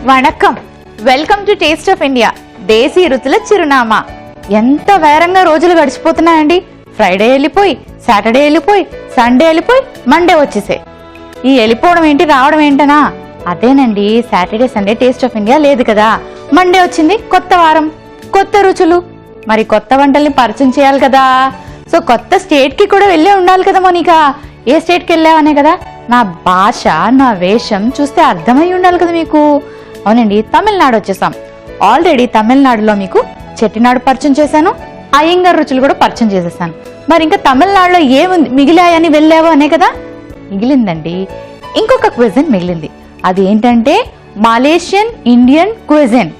Vanakkam, welcome to taste of India. దేశీ రుచుల చిరునామా. ఎంత వేరంగా రోజులు గడిచిపోతున్నాయండి. ఫ్రైడే వెళ్ళిపోయి, సాటర్డే వెళ్ళిపోయి, సండే వెళ్ళిపోయి, మండే వచ్చేసాయి. ఈ వెళ్ళిపోవడం ఏంటి, రావడం ఏంటనా? అదేనండి, Saturday Sunday taste of India లేదు కదా. మండే వచ్చింది, కొత్త వారం, కొత్త రుచులు. మరి కొత్త వంటల్ని పరిచయం చేయాలి కదా. సో కొత్త స్టేట్ కి కూడా వెళ్ళే ఉండాలి కదా మోనికా. ఏ స్టేట్ కి వెళ్ళావనే కదా. నా భాష, నా వేషం చూస్తే అర్థమై ఉండాలి కదా మీకు. అవునండి, తమిళనాడు వచ్చేసాం. ఆల్రెడీ తమిళనాడులో మీకు చెట్టినాడు పరిచయం చేశాను, అయ్యంగార్ రుచులు కూడా పరిచయం చేసేసాను. మరి ఇంకా తమిళనాడులో ఏముంది మిగిలాయని వెళ్ళావో అనే కదా. మిగిలిందండి, ఇంకొక క్విజన్ మిగిలింది. అది ఏంటంటే Malaysian Indian cuisine.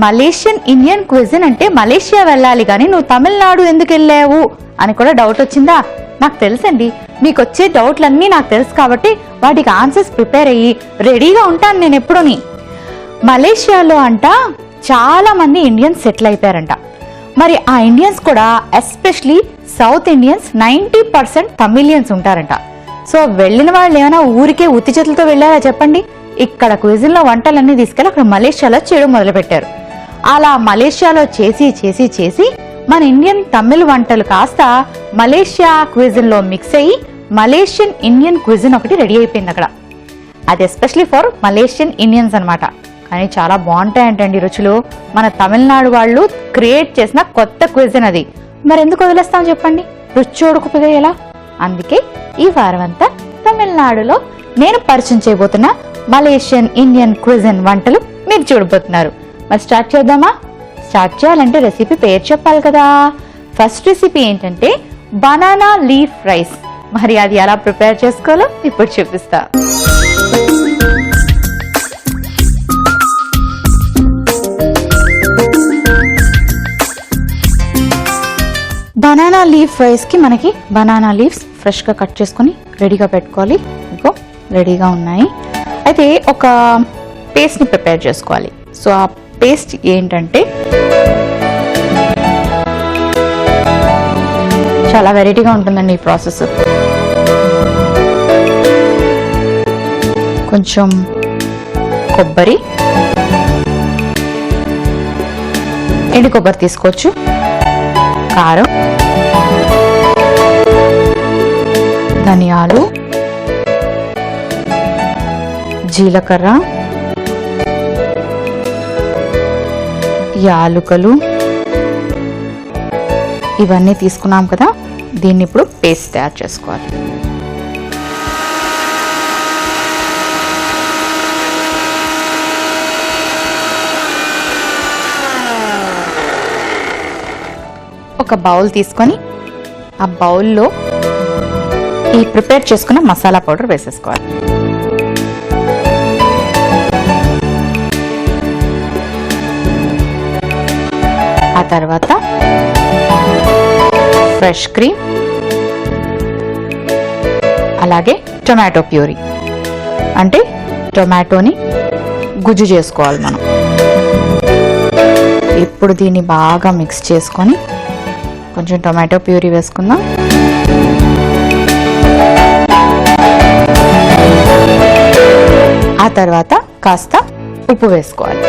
Malaysian Indian cuisine అంటే మలేషియా వెళ్ళాలి కానీ నువ్వు తమిళనాడు ఎందుకు వెళ్ళావు అని కూడా డౌట్ వచ్చిందా? నాకు తెలుసండి, మీకు వచ్చే డౌట్లన్నీ నాకు తెలుసు కాబట్టి వాటికి ఆన్సర్స్ ప్రిపేర్ అయ్యి రెడీగా ఉంటాను నేను ఎప్పుడూని. మలేషియాలో అంట చాలా మంది ఇండియన్స్ సెటిల్ అయిపోయారంట. మరి ఆ ఇండియన్స్ కూడా ఎస్పెషలీ సౌత్ ఇండియన్స్ 90% తమిళియన్స్ ఉంటారంట. సో వెళ్ళిన వాళ్ళు ఏమైనా ఊరికే ఉత్తి చేతులతో వెళ్ళారా చెప్పండి? ఇక్కడ క్విజిన్లో వంటలన్నీ తీసుకెళ్ళి అక్కడ మలేషియాలో చేయడం మొదలుపెట్టారు. అలా మలేషియాలో చేసి చేసి చేసి మన ఇండియన్ తమిళ్ వంటలు కాస్త మలేషియా క్విజిన్లో మిక్స్ అయ్యి మలేషియన్ ఇండియన్ క్విజిన్ ఒకటి రెడీ అయిపోయింది అక్కడ. అది ఎస్పెషలీ ఫర్ మలేషియన్ ఇండియన్స్ అనమాట. కానీ చాలా బాగుంటాయంటండి రుచులు. మన తమిళనాడు వాళ్ళు క్రియేట్ చేసిన కొత్త క్విజిన్ అది. మరి ఎందుకు వదిలేస్తాం చెప్పండి, రుచి చూడకపోతే ఎలా? అందుకే ఈ వారం అంతా తమిళనాడులో నేను పరిచయం చేయబోతున్న మలేషియన్ ఇండియన్ క్విజిన్ వంటలు మీరు చూడబోతున్నారు. మరి స్టార్ట్ చేద్దామా? స్టార్ట్ చేయాలంటే రెసిపీ పేరు చెప్పాలి కదా. ఫస్ట్ రెసిపీ ఏంటంటే బనానా లీఫ్ రైస్. మరి అది ఎలా ప్రిపేర్ చేసుకోవాలో ఇప్పుడు చూపిస్తా. బనానా లీఫ్ రైస్ కి మనకి బనానా లీవ్స్ ఫ్రెష్ గా కట్ చేసుకుని రెడీగా పెట్టుకోవాలి. ఇంకో రెడీగా ఉన్నాయి. అయితే ఒక పేస్ట్ ని ప్రిపేర్ చేసుకోవాలి. సో ఆ పేస్ట్ ఏంటంటే చాలా వెరైటీగా ఉంటుందండి ఈ ప్రాసెస్. కొంచెం కొబ్బరి, ఎండు కొబ్బరి తీసుకోవచ్చు, కారం, ధనియాలు, జీలకర్ర, యాలుకలు, ఇవన్నీ తీసుకున్నాం కదా. దీన్ని ఇప్పుడు పేస్ట్ తయారు చేసుకోవాలి. ఒక బౌల్ తీసుకొని ఆ బౌల్లో ఈ ప్రిపేర్ చేసుకున్న మసాలా పౌడర్ వేసేసుకోవాలి. ఆ తర్వాత ఫ్రెష్ క్రీమ్, అలాగే టొమాటో ప్యూరీ, అంటే టొమాటోని గుజ్జు చేసుకోవాలి మనం. ఇప్పుడు దీన్ని బాగా మిక్స్ చేసుకొని కొంచెం టొమాటో ప్యూరీ వేసుకుందాం. ఆ తర్వాత కాస్త ఉప్పు వేసుకోవాలి.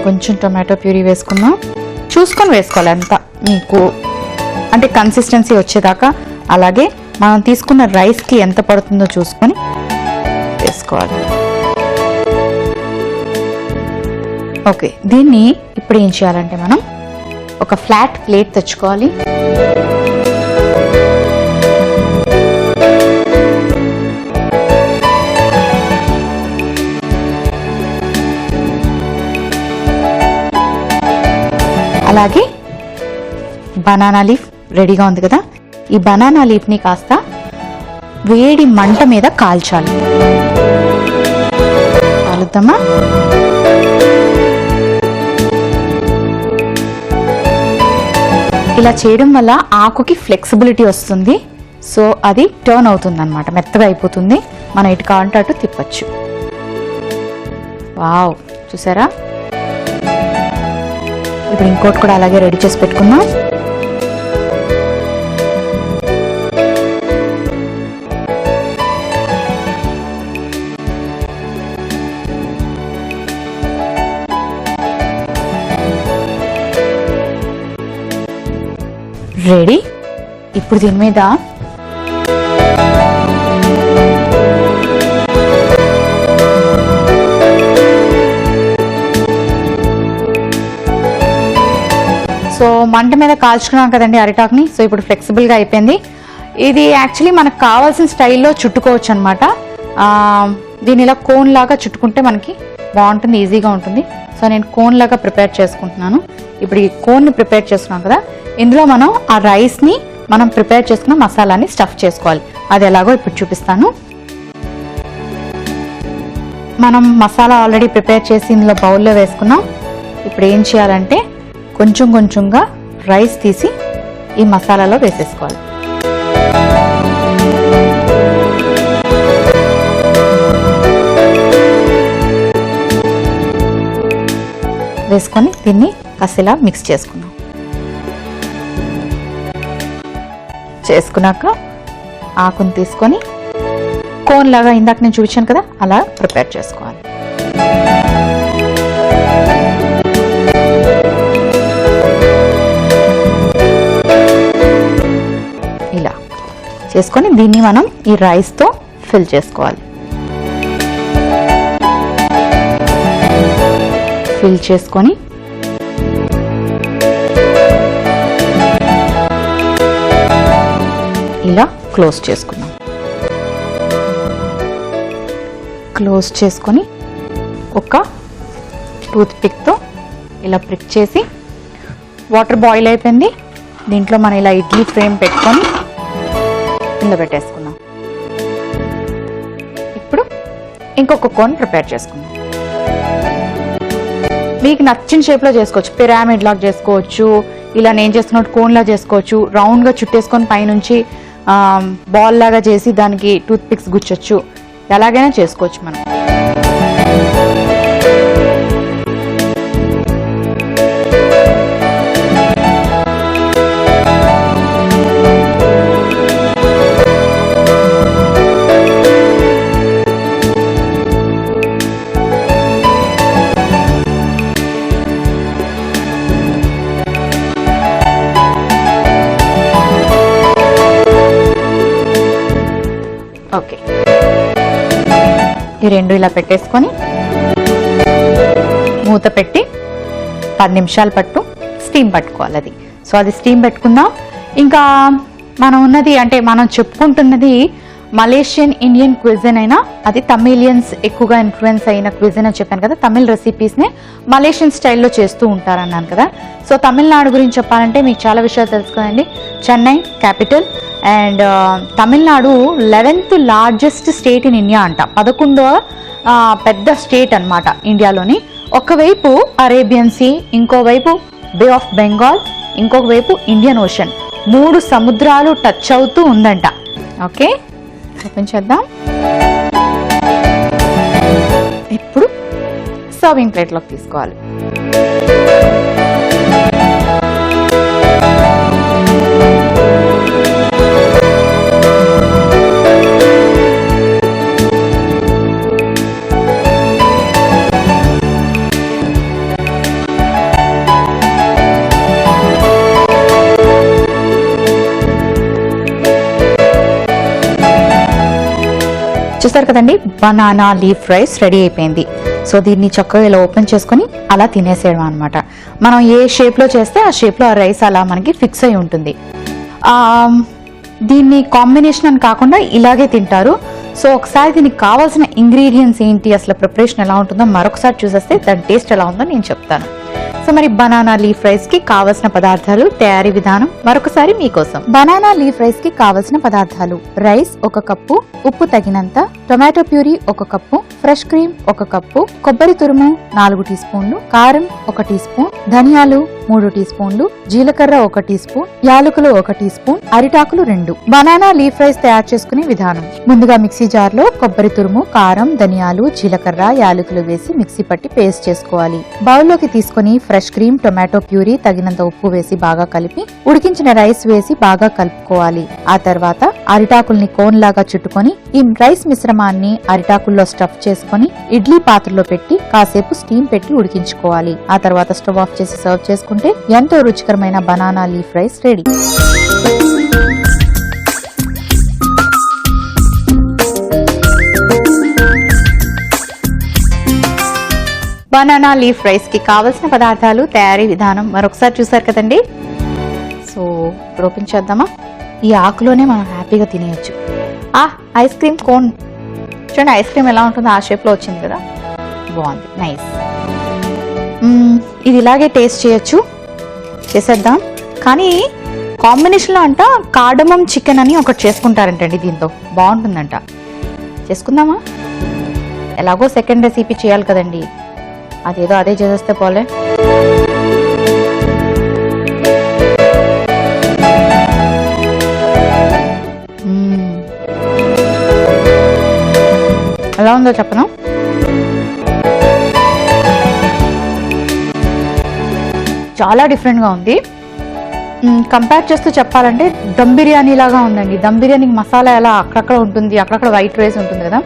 కొంచెం టొమాటో ప్యూరీ వేసుకుందాం. చూసుకొని వేసుకోవాలి అంతా మీకు, అంటే కన్సిస్టెన్సీ వచ్చేదాకా. అలాగే మనం తీసుకున్న రైస్కి ఎంత పడుతుందో చూసుకొని వేసుకోవాలి. ఓకే, దీన్ని ఇప్పుడు ఏం చేయాలంటే మనం ఒక ఫ్లాట్ ప్లేట్ తెచ్చుకోవాలి. అలాగే బనానా లీఫ్ రెడీగా ఉంది కదా. ఈ బనానా లీఫ్ని కాస్త వేడి మంట మీద కాల్చాలి. కాలుద్దామా? ఇలా చేయడం వల్ల ఆకుకి ఫ్లెక్సిబిలిటీ వస్తుంది. సో అది టర్న్ అవుతుంది అనమాట, మెత్తగా అయిపోతుంది. మనం ఇటు కావాలంటే అటు తిప్పచ్చు. వావ్, చూసారా? ఇప్పుడు ఇంకోటి కూడా అలాగే రెడీ చేసి పెట్టుకుందాం. రెడీ. ఇప్పుడు దీని మీద సో మంట మీద కాల్చుకున్నాం కదండి అరిటాకుని. సో ఇప్పుడు ఫ్లెక్సిబుల్గా అయిపోయింది. ఇది యాక్చువల్లీ మనకు కావాల్సిన స్టైల్లో చుట్టుకోవచ్చు అనమాట. దీని ఇలా కోన్ లాగా చుట్టుకుంటే మనకి బాగుంటుంది, ఈజీగా ఉంటుంది. సో నేను కోన్ లాగా ప్రిపేర్ చేసుకుంటున్నాను. ఇప్పుడు ఈ కోన్ని ప్రిపేర్ చేసుకున్నాం కదా, ఇందులో మనం ఆ రైస్ని మనం ప్రిపేర్ చేసుకున్న మసాలాని స్టఫ్ చేసుకోవాలి. అది ఎలాగో ఇప్పుడు చూపిస్తాను. మనం మసాలా ఆల్రెడీ ప్రిపేర్ చేసి ఇందులో బౌల్లో వేసుకున్నాం. ఇప్పుడు ఏం చేయాలంటే కొంచెం కొంచెంగా రైస్ తీసి ఈ మసాలాలో వేసేసుకోవాలి. వేసుకొని దీన్ని కాసేలా మిక్స్ చేసుకున్నాక ఆకుని తీసుకొని కోన్ లాగా ఇందాక నేను చూపించాను కదా అలా ప్రిపేర్ చేసుకోవాలి. ఇలా చేసుకొని దీన్ని మనం ఈ రైస్తో ఫిల్ చేసుకోవాలి. ఫిల్ చేసుకొని ఇలా క్లోజ్ చేసుకున్నాం. క్లోజ్ చేసుకొని ఒక టూత్ పిక్తో ఇలా ప్రిక్ చేసి, వాటర్ బాయిల్ అయిపోయింది. దీంట్లో మనం ఇలా ఇడ్లీ ఫ్రేమ్ పెట్టుకొని కింద పెట్టేసుకున్నాం. ఇప్పుడు ఇంకొక కోన్ ప్రిపేర్ చేసుకున్నాం. మీకు నచ్చిన షేప్లో చేసుకోవచ్చు. పిరామిడ్ లాగా చేసుకోవచ్చు, ఇలా నేను చేస్తున్నట్టు కోన్లా చేసుకోవచ్చు, రౌండ్గా చుట్టేసుకొని పైనుంచి బాల్ లాగా చేసి దానికి టూత్ పిక్స్ గుచ్చొచ్చు. ఎలాగైనా చేసుకోవచ్చు మనం. ఓకే, ఈ రెండు ఇలా పెట్టేసుకొని మూత పెట్టి 10 నిమిషాల పట్టు స్టీమ్ పట్టుకోవాలి అది. సో అది స్టీమ్ పెట్టుకుందాం. ఇంకా మనం ఉన్నది అంటే మనం చెప్పుకుంటున్నది మలేషియన్ ఇండియన్ క్విజిన్ అయినా అది తమిళియన్స్ ఎక్కువగా ఇన్ఫ్లుయెన్స్ అయిన క్విజిన్ అని చెప్పాను కదా. తమిళ్ రెసిపీస్నే మలేషియన్ స్టైల్లో చేస్తూ ఉంటారన్నాను కదా. సో తమిళనాడు గురించి చెప్పాలంటే మీకు చాలా విషయాలు తెలుసు కదండి. Chennai capital and Tamil Nadu 11th largest state in India అంట. 11వ పెద్ద స్టేట్ అనమాట ఇండియాలోని. ఒకవైపు అరేబియన్ సీ, ఇంకోవైపు బే ఆఫ్ బెంగాల్, ఇంకొక వైపు ఇండియన్ ఓషన్. 3 సముద్రాలు టచ్ అవుతూ ఉందంట. ఓకే, ఓపెన్ చేద్దాం. ఇప్పుడు సర్వింగ్ ప్లేట్లోకి తీసుకోవాలి. చూసారు కదండి, బనానా లీఫ్ రైస్ రెడీ అయిపోయింది. సో దీన్ని చక్కగా ఇలా ఓపెన్ చేసుకొని అలా తినేసేయడం అనమాట. మనం ఏ షేప్లో చేస్తే ఆ షేప్లో ఆ రైస్ అలా మనకి ఫిక్స్ అయి ఉంటుంది. దీన్ని కాంబినేషన్ అని కాకుండా ఇలాగే తింటారు. సో ఒకసారి దీనికి కావాల్సిన ఇంగ్రీడియంట్స్ ఏంటి, అసలు ప్రిపరేషన్ ఎలా ఉంటుందో మరొకసారి చూసేస్తే దాని టేస్ట్ ఎలా ఉందో నేను చెప్తాను. సో మరి బనానా లీఫ్ రైస్ కి కావలసిన పదార్థాలు, తయారీ విధానం మరొకసారి మీకోసం. బనానా లీఫ్ రైస్ కి కావలసిన పదార్థాలు: రైస్ 1 కప్పు, ఉప్పు తగినంత, tomato puree 1 cup, fresh cream 1 cup, కొబ్బరి తురుము 4 టీ స్పూన్లు, కారం 1 టీ స్పూన్, ధనియాలు 3 టీ స్పూన్లు, జీలకర్ర 1 టీ స్పూన్, యాలకులు 1 టీ స్పూన్, అరిటాకులు 2. బనానా లీఫ్ రైస్ తయారు చేసుకునే విధానం: ముందుగా మిక్సీ జార్ లో కొబ్బరి తురుము, కారం, ధనియాలు, జీలకర్ర, యాలకులు వేసి మిక్సీ పట్టి పేస్ట్ చేసుకోవాలి. బౌల్లోకి తీసుకుని ఫ్రెష్ క్రీమ్, టొమాటో ప్యూరీ, తగినంత ఉప్పు వేసి బాగా కలిపి ఉడికించిన రైస్ వేసి బాగా కలుపుకోవాలి. ఆ తర్వాత అరిటాకుల్ని కోన్ లాగా చుట్టుకొని ఈ రైస్ మిశ్రమాన్ని అరిటాకుల్లో స్టఫ్ చేసి చేసుకొని ఇడ్లీ పాత్రలో పెట్టి కాసేపు స్టీమ్ పెట్టి ఉడికించుకోవాలి. ఆ తర్వాత స్టవ్ ఆఫ్ చేసి సర్వ్ చేసుకుంటే ఎంతో రుచికరమైన banana leaf rice ready. Banana leaf rice కి కావలసిన పదార్థాలు, తయారీ విధానం మరొకసారి చూసారు కదండి. సో ఇప్పుడు ఓపెన్ చేద్దామా. ఈ ఆకులోనే మనం హ్యాపీగా తినేయచ్చు. ఐస్ క్రీమ్ కోన్ చూడండి, ఐస్ క్రీమ్ ఎలా ఉంటుందో ఆ షేప్ లో వచ్చింది కదా, బాగుంది, నైస్. ఇది ఇలాగే టేస్ట్ చేయొచ్చు. చేసేద్దాం. కానీ కాంబినేషన్లో అంట కార్డమం చికెన్ అని ఒకటి చేసుకుంటారంటండి, దీంతో బాగుంటుందంట. చేసుకుందామా? ఎలాగో సెకండ్ రెసిపీ చేయాలి కదండి, అదేదో అదే చేసేస్తే పోలే. ఎలా ఉందో చెప్పను. చాలా డిఫరెంట్గా ఉంది. కంపేర్ చేస్తూ చెప్పాలంటే దమ్ బిర్యానీ లాగా ఉందండి. దమ్ బిర్యానీకి మసాలా ఎలా అక్కడక్కడ ఉంటుంది, అక్కడక్కడ వైట్ రైస్ ఉంటుంది కదా,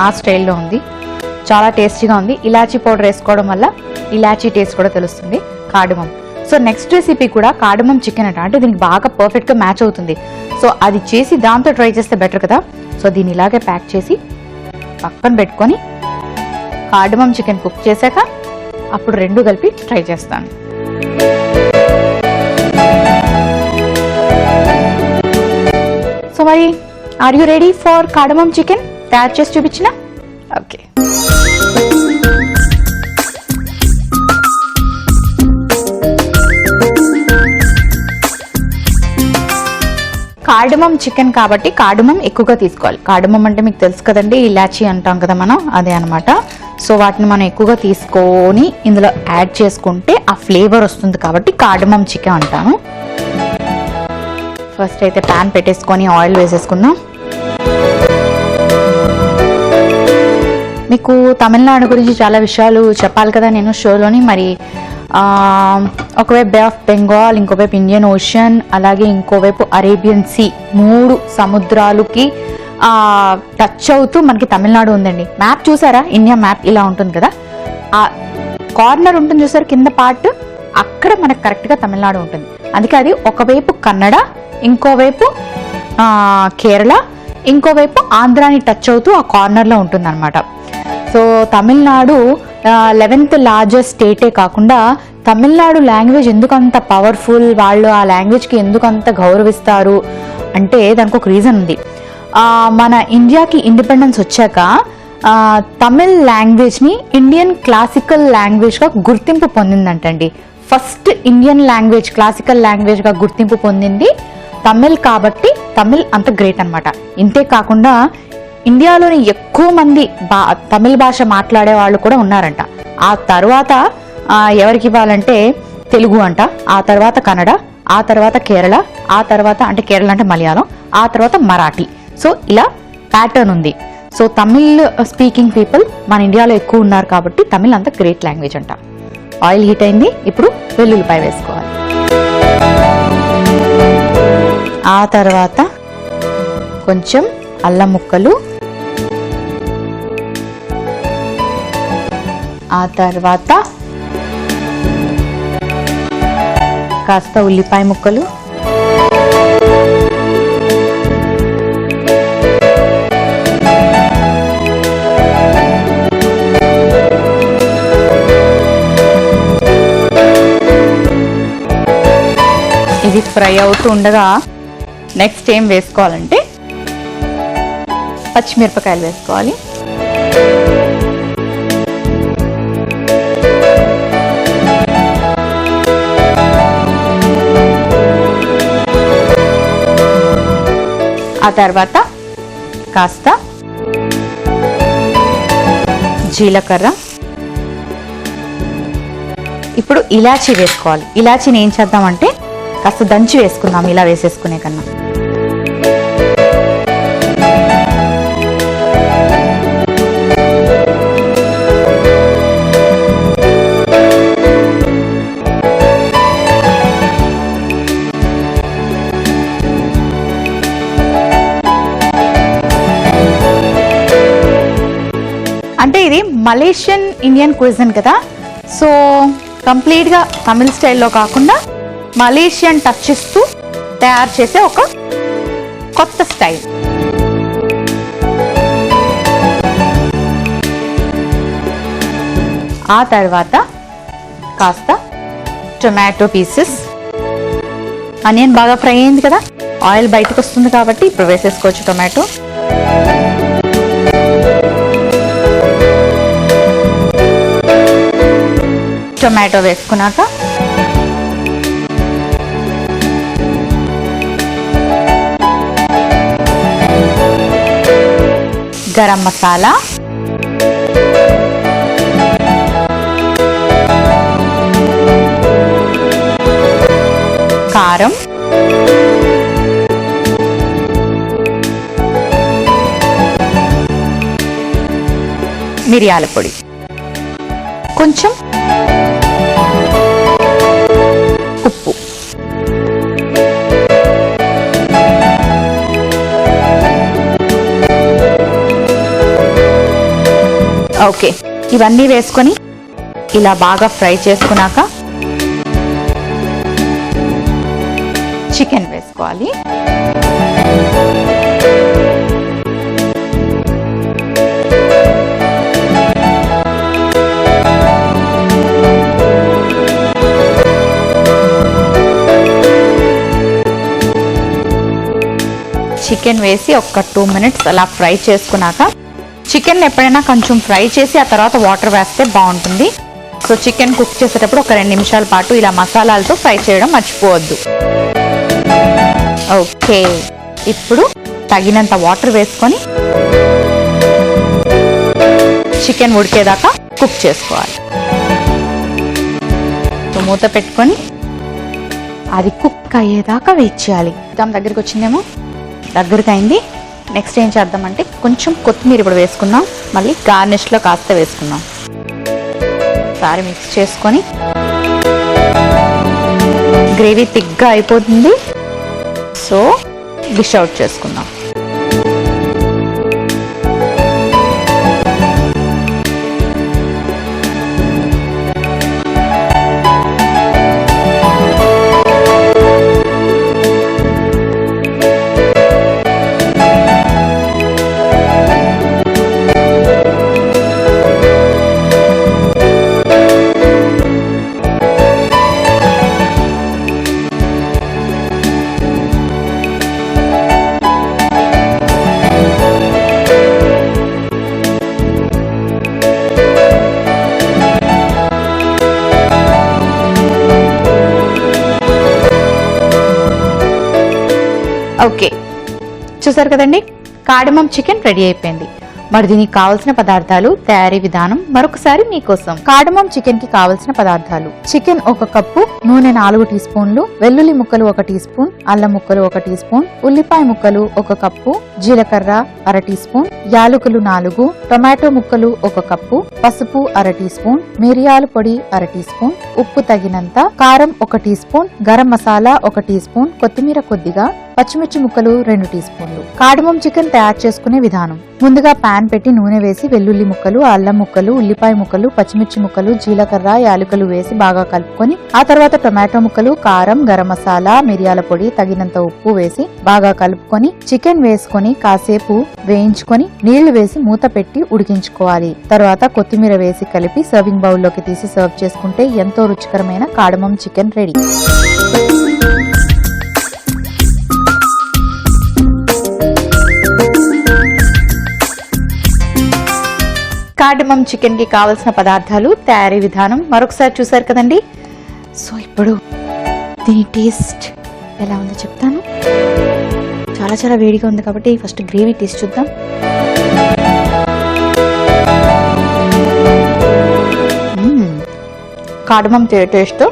ఆ స్టైల్లో ఉంది. చాలా టేస్టీగా ఉంది. ఇలాచీ పౌడర్ వేసుకోవడం వల్ల ఇలాచీ టేస్ట్ కూడా తెలుస్తుంది. కార్డమం. సో నెక్స్ట్ రెసిపీ కూడా కార్డమం చికెన్ అంటే దీనికి బాగా పర్ఫెక్ట్గా మ్యాచ్ అవుతుంది. సో అది చేసి దాంతో ట్రై చేస్తే బెటర్ కదా. సో దీన్ని ఇలాగే ప్యాక్ చేసి పక్కన పెట్టుకొని కార్డమం చికెన్ కుక్ చేశాక అప్పుడు రెండు కలిపి ట్రై చేస్తాను. సో మరి are you ready for cardamom chicken? తయారు చేసి చూపించిన. ఓకే. కార్డమం చికెన్ కాబట్టి కార్డమం ఎక్కువగా తీసుకోవాలి. కార్డమం అంటే మీకు తెలుసు కదండి, ఇలాచీ అంటాం కదా మనం, అదే అనమాట. సో వాటిని మనం ఎక్కువగా తీసుకొని ఇందులో యాడ్ చేసుకుంటే ఆ ఫ్లేవర్ వస్తుంది కాబట్టి కార్డమం చికెన్ అంటాను. ఫస్ట్ అయితే ప్యాన్ పెట్టేసుకొని ఆయిల్ వేసేసుకుందాం. మీకు తమిళనాడు గురించి చాలా విషయాలు చెప్పాలి కదా నేను షోలోని. మరి ఒకవైపు బే ఆఫ్ బెంగాల్, ఇంకోవైపు ఇండియన్ ఓషన్, అలాగే ఇంకోవైపు అరేబియన్ సీ, 3 సముద్రాలకి టచ్ అవుతూ మనకి తమిళనాడు ఉందండి. మ్యాప్ చూసారా? ఇండియా మ్యాప్ ఇలా ఉంటుంది కదా, ఆ కార్నర్ ఉంటుంది చూసారు కింద పార్ట్, అక్కడ మనకు కరెక్ట్గా తమిళనాడు ఉంటుంది. అందుకే అది ఒకవైపు కన్నడ, ఇంకోవైపు కేరళ, ఇంకోవైపు ఆంధ్రాని టచ్ అవుతూ ఆ కార్నర్లో ఉంటుంది అనమాట. సో తమిళనాడు 11th లార్జెస్ట్ స్టేటే కాకుండా తమిళనాడు లాంగ్వేజ్ ఎందుకంత పవర్ఫుల్, వాళ్ళు ఆ లాంగ్వేజ్కి ఎందుకంత గౌరవిస్తారు అంటే దానికి ఒక రీజన్ ఉంది. మన ఇండియాకి ఇండిపెండెన్స్ వచ్చాక తమిళ్ లాంగ్వేజ్ని ఇండియన్ క్లాసికల్ లాంగ్వేజ్గా గుర్తింపు పొందిందంటండి. ఫస్ట్ ఇండియన్ లాంగ్వేజ్ క్లాసికల్ లాంగ్వేజ్గా గుర్తింపు పొందింది తమిళ్ కాబట్టి తమిళ్ అంత గ్రేట్ అనమాట. ఇంతే కాకుండా ఇండియాలోని ఎక్కువ మంది తమిళ భాష మాట్లాడే వాళ్ళు కూడా ఉన్నారంట. ఆ తర్వాత ఎవరికి ఇవ్వాలంటే తెలుగు అంట, ఆ తర్వాత కన్నడ, ఆ తర్వాత కేరళ, ఆ తర్వాత అంటే కేరళ అంటే మలయాళం, ఆ తర్వాత మరాఠీ. సో ఇలా ప్యాటర్న్ ఉంది. సో తమిళ్ స్పీకింగ్ పీపుల్ మన ఇండియాలో ఎక్కువ ఉన్నారు కాబట్టి తమిళ్ అంత గ్రేట్ లాంగ్వేజ్ అంట. ఆయిల్ హీట్ అయింది. ఇప్పుడు వెల్లుల్లిపాయ వేసుకోవాలి. ఆ తర్వాత కొంచెం అల్లం ముక్కలు, ఆ తర్వాత కాస్త ఉల్లిపాయ ముక్కలు, ఇది ఫ్రై అవుతూ ఉండగా నెక్స్ట్ ఏం వేసుకోవాలంటే పచ్చిమిరపకాయలు వేసుకోవాలి. ఆ తర్వాత కాస్త జీలకర్ర, ఇప్పుడు ఇలాచీ వేసుకోవాలి. ఇలాచీని ఏం చేద్దామంటే కాస్త దంచి వేసుకుందాం ఇలా వేసేసుకునే కన్నా. అంటే ఇది మలేషియన్ ఇండియన్ క్విజిన్ కదా, సో కంప్లీట్గా తమిళ స్టైల్లో కాకుండా మలేషియన్ టచ్ ఇస్తూ తయారు చేసే ఒక కొత్త స్టైల్. ఆ తర్వాత కాస్త టొమాటో పీసెస్, ఆనియన్ బాగా ఫ్రై అయింది కదా, ఆయిల్ బయటకు వస్తుంది కాబట్టి ఇప్పుడు వేసేసుకోవచ్చు టొమాటో. టొమాటో వేసుకున్నాక గరం మసాలా, కారం, మిరియాల పొడి, కొంచెం ఉప్పు, ఓకే. ఇవన్నీ వేసుకొని ఇలా బాగా ఫ్రై చేసుకున్నాక చికెన్ వేసుకోవాలి. చికెన్ వేసి ఒక 2 minutes అలా ఫ్రై చేసుకున్నాక, చికెన్ ఎప్పుడైనా కొంచెం ఫ్రై చేసి ఆ తర్వాత వాటర్ వేస్తే బాగుంటుంది. సో చికెన్ కుక్ చేసేటప్పుడు ఒక 2 నిమిషాల పాటు ఇలా మసాలాలతో ఫ్రై చేయడం మర్చిపోవద్దు. ఓకే, ఇప్పుడు తగినంత వాటర్ వేసుకొని చికెన్ ఉడికేదాకా కుక్ చేసుకోవాలి. సో మూత పెట్టుకొని అది కుక్ అయ్యేదాకా వెయిట్ చేయాలి. దాని దగ్గరికి వచ్చిందేమో, దగ్గరికి అయింది. నెక్స్ట్ ఏం చేద్దామంటే కొంచెం కొత్తిమీర ఇప్పుడు వేసుకుందాం, మళ్ళీ గార్నిష్లో కాస్త వేసుకుందాం. ఒకసారి మిక్స్ చేసుకొని గ్రేవీ థిక్గా అయిపోతుంది. సో డిష్ అవుట్ చేసుకుందాం. ఓకే, చూసారు కదండి, కార్డమమ్ చికెన్ రెడీ అయిపోయింది. మరి దీనికి కావలసిన పదార్థాలు, తయారీ విధానం మరొకసారి మీకోసం. కార్డమమ్ చికెన్ కి కావలసిన పదార్థాలు: చికెన్ 1 కప్పు, నూనె 4 టీ స్పూన్లు, వెల్లుల్లి ముక్కలు 1 టీ స్పూన్, అల్లం ముక్కలు 1 టీ స్పూన్, ఉల్లిపాయ ముక్కలు 1 కప్పు, జీలకర్ర 1/2 టీ స్పూన్, యాలకులు 4, టొమాటో ముక్కలు 1 కప్పు, పసుపు 1/2 టీ స్పూన్, మిరియాల పొడి 1/2 టీ స్పూన్, ఉప్పు తగినంత, కారం 1 teaspoon, garam masala 1 teaspoon, కొత్తిమీర కొద్దిగా, పచ్చిమిర్చి ముక్కలు 2 టీ స్పూన్లు. కార్డమమ్ చికెన్ తయారు చేసుకునే విధానం: ముందుగా పాన్ పెట్టి నూనె వేసి వెల్లుల్లి ముక్కలు, అల్లం ముక్కలు, ఉల్లిపాయ ముక్కలు, పచ్చిమిర్చి ముక్కలు, జీలకర్ర, యాలకులు వేసి బాగా కలుపుకొని ఆ తర్వాత టొమాటో ముక్కలు, కారం, గరం మసాలా, మిరియాల పొడి, తగినంత ఉప్పు వేసి బాగా కలుపుకొని చికెన్ వేసుకొని కాసేపు వేయించుకొని నీళ్లు వేసి మూత పెట్టి ఉడికించుకోవాలి. తర్వాత కొత్తిమీర వేసి కలిపి సర్వింగ్ బౌల్లోకి తీసి సర్వ్ చేసుకుంటే ఎంతో రుచికరమైన cardamom chicken ready. Cardamom chicken కి కావలసిన పదార్థాలు, తయారీ విధానం మరొకసారి చూసారు కదండి. సో ఇప్పుడు దీని టేస్ట్ ఎలా ఉందో చెప్తాను. చాలా చాలా వేడిగా ఉంది కాబట్టి ఫస్ట్ గ్రేవీ టేస్ట్ చూద్దాం. కార్డమమ్ టేస్ట్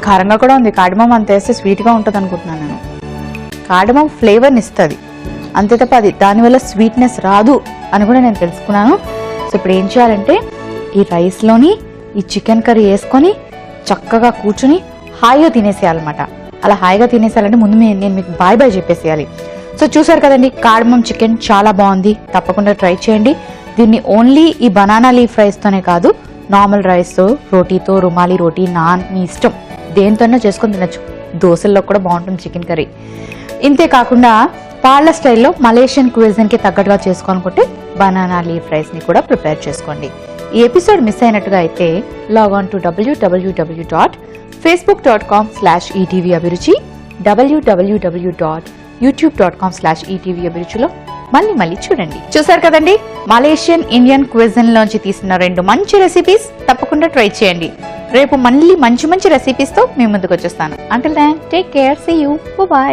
కారంగా కూడా ఉంది. కార్డమమ్ అంత వేస్తే స్వీట్గా ఉంటుంది అనుకుంటున్నాను నేను. కార్డమమ్ ఫ్లేవర్ని ఇస్తుంది అంతే తప్ప అది దానివల్ల స్వీట్నెస్ రాదు అని కూడా నేను తెలుసుకున్నాను. సో ఇప్పుడు ఏం చేయాలంటే ఈ రైస్లోని ఈ చికెన్ కర్రీ వేసుకొని చక్కగా కూర్చుని హాయిగా తినేసేయాలన్నమాట. అలా హాయిగా తినేసేయాలంటే ముందు నేను మీకు బాయ్ బాయ్ చెప్పేసేయాలి. సో చూసారు కదండి, కార్డమమ్ చికెన్ చాలా బాగుంది, తప్పకుండా ట్రై చేయండి. దీన్ని ఓన్లీ ఈ బనానా లీఫ్ రైస్తోనే కాదు, నార్మల్ రైస్తో, రోటీతో, రుమాలి రోటీ, నాన్, మీ ఇష్టం దేనితోనో చేసుకొని తినచ్చు. దోశల్లో కూడా బాగుంటుంది చికెన్ కర్రీ. ఇంతే కాకుండా వాళ్ళ స్టైల్లో మలేషియన్ క్విజిన్కి తగ్గట్టుగా చేసుకోనుకుంటే బనానా లీఫ్ రైస్ని కూడా ప్రిపేర్ చేసుకోండి. ఈ ఎపిసోడ్ మిస్ అయినట్టుగా అయితే లాగ్ ఆన్ టు www.facebook.com/etvabhiruchi, www.youtube.com/etvabhiruchiలో మళ్ళీ చూడండి. చూసారు కదండి, మలేషియన్ ఇండియన్ క్విజిన్ లోంచి తీసిన 2 మంచి రెసిపీస్. తప్పకుండా ట్రై చేయండి. రేపు మళ్ళీ మంచి రెసిపీస్ తో మీ ముందుకు వచ్చేస్తాను. Until then take care, see you, by.